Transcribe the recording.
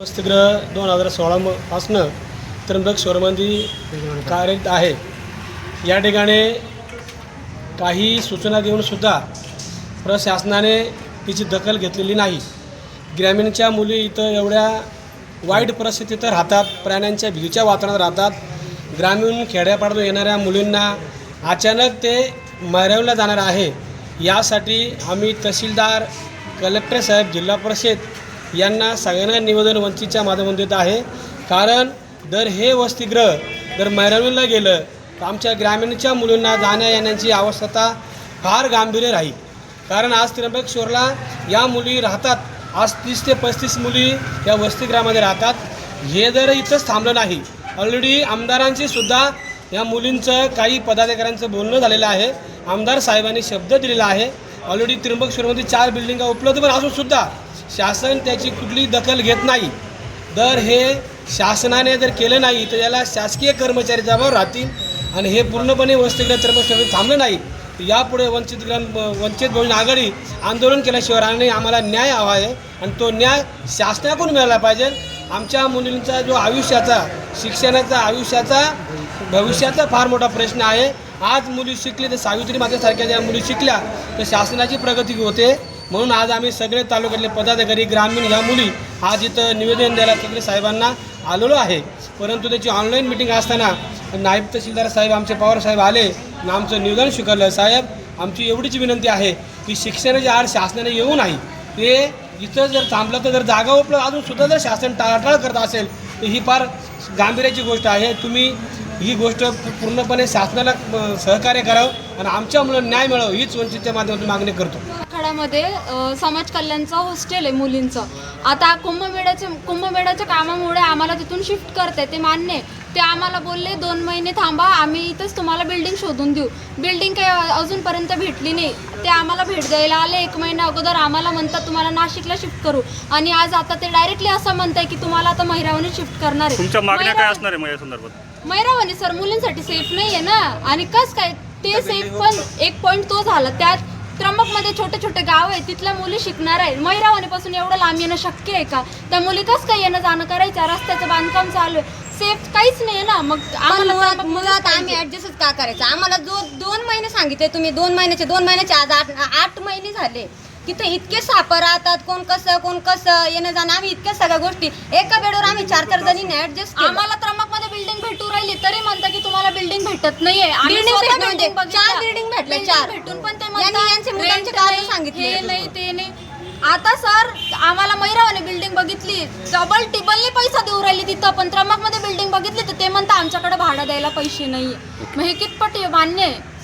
वसतिगृह 2016 पासनं त्र्यंबक शहरामध्ये कार्यरत आहे। या ठिकाणी काही सूचना देऊनसुद्धा प्रशासनाने तिची दखल घेतलेली नाही। ग्रामीणच्या मुली इथं एवढ्या वाईट परिस्थितीत राहतात, प्राण्यांच्या भीतीच्या वातावरणात राहतात। ग्रामीण खेड्यापाड्यातून येणाऱ्या मुलींना अचानक ते मैरावला जाणार आहे। यासाठी आम्ही तहसीलदार, कलेक्टर साहेब, जिल्हा परिषद यांना सगळ्यांना निवेदन वंचितच्या माध्यमातून देत आहे। कारण जर हे वसतिगृह जर मैरावला गेलं तर आमच्या ग्रामीणच्या मुलींना जाण्या येण्याची आवश्यकता फार गांभीर्य राहील। कारण आज त्र्यंबक शहराला या मुली राहतात, आज 30 ते 35 मुली या वसतिगृहामध्ये राहतात। हे जर इथंच थांबलं नाही, ऑलरेडी आमदारांची सुद्धा या मुलींचं काही पदाधिकाऱ्यांचं बोलणं झालेलं आहे। आमदार साहेबांनी शब्द दिलेला आहे। ऑलरेडी त्र्यंबक शहरामध्ये 4 बिल्डिंगा उपलब्ध पण असूनसुद्धा शासन त्याची कुठली दखल घेत नाही। जर हे शासनाने जर केलं नाही तर याला शासकीय कर्मचारी जबाबदार राहतील आणि हे पूर्णपणे वसतिगृह त्र्यंबक शहरामध्ये थांबलं नाही तर यापुढे वंचित बहुजन आघाडी आंदोलन केल्याशिवाय आम्हाला न्याय हवा आहे आणि तो न्याय शासनाकडून मिळाला पाहिजे। आमच्या मुलींचा जो आयुष्याचा, शिक्षणाचा, आयुष्याचा, भविष्याचा फार मोठा प्रश्न आहे। आज मुली शिकली तर सावित्री मातेसारख्या ज्या मुली शिकल्या तर शासनाची प्रगती होते। म्हणून आज आम्ही सगळे तालुक्यातले पदाधिकारी, ग्रामीण ह्या मुली आज इथं निवेदन द्यायला सगळे साहेबांना आलेलो आहे। परंतु त्याची ऑनलाईन मिटिंग असताना नायब तहसीलदार साहेब, आमचे पवार साहेब आले आणि आमचं निवेदन स्वीकारलं। साहेब, आमची एवढीच विनंती आहे की शिक्षणाची आड शासनाने येऊ नाही, ते इथं जर थांबलं तर जर जागा उपलब्ध अजूनसुद्धा जर शासन टाळाटाळ करत असेल तर ही फार गांभीर्याची गोष्ट आहे। तुम्ही ही गोष्ट पूर्णपणे शासनाला सहकार्य करावं आणि आमच्या मुलांना न्याय मिळावं हीच वंचितच्या माध्यमातून मागणी करतो। आखाड्यामध्ये समाज कल्याणचं हॉस्टेल आहे मुलींचं। आता कुंभमेळ्याच्या कामामुळे आम्हाला तिथून शिफ्ट करते, ते मान्य आहे। ते आम्हाला बोलले 2 महिने थांबा, आम्ही इथंच तुम्हाला बिल्डिंग शोधून देऊ। बिल्डिंग काही अजूनपर्यंत भेटली नाही। ते आम्हाला भेट द्यायला आले 1 महिना अगोदर, आम्हाला म्हणतात तुम्हाला नाशिकला शिफ्ट करू आणि आज आता ते डायरेक्टली असं म्हणताय की तुम्हाला आता मैरावणी शिफ्ट करणार आहे। तुमच्या मागण्या काय असणार आहे या संदर्भात? मैरावणी सर मुलींसाठी सेफ नाही आहे ना, आणि कस काय ते सेफ, पण एक पॉईंट तो झाला। त्यात त्र्यंबकमध्ये छोटे छोटे गाव आहे, तिथल्या मुली शिकणार आहे। मैरावणीपासून एवढं लांब येणं शक्य आहे का? त्या मुली कसं काय येणं जाणं करायचं? रस्त्याचं बांधकाम चालू आहे, सेफ काहीच नाही ना। मग आम्हाला मुळात आम्ही ऍडजस्टच का करायचं? आम्हाला जो 2 महिने सांगितले तुम्ही, 2 महिन्याचे आज 8 महिने झाले। तिथे इतके साप राहतात, कोण कसं येणं जाणं, आम्ही इतक्या सगळ्या गोष्टी एका बेडवर आम्ही 4-4 जणींनी ऍडजस्ट। आम्हाला त्र्यंबकमध्ये बिल्डिंग भेटू राहिली तरी म्हणता की तुम्हाला बिल्डिंग भेटत नाहीये। बिल्डिंग म्हणजे 4 बिल्डिंग भेटले, 4 भेटून पण ते यांचे मुलांचे कारण सांगितले हे नाही ते नाही। आता सर आम्हाला मैरावणी बिल्डिंग बघितली, डबल टिबलने पैसा देऊ राहिली तिथं, पण त्र्यंबकमध्ये बिल्डिंग बघितली तर ते म्हणता आमच्याकडे भाडं द्यायला पैसे नाहीये। मग हे कितपट मान्य आहे?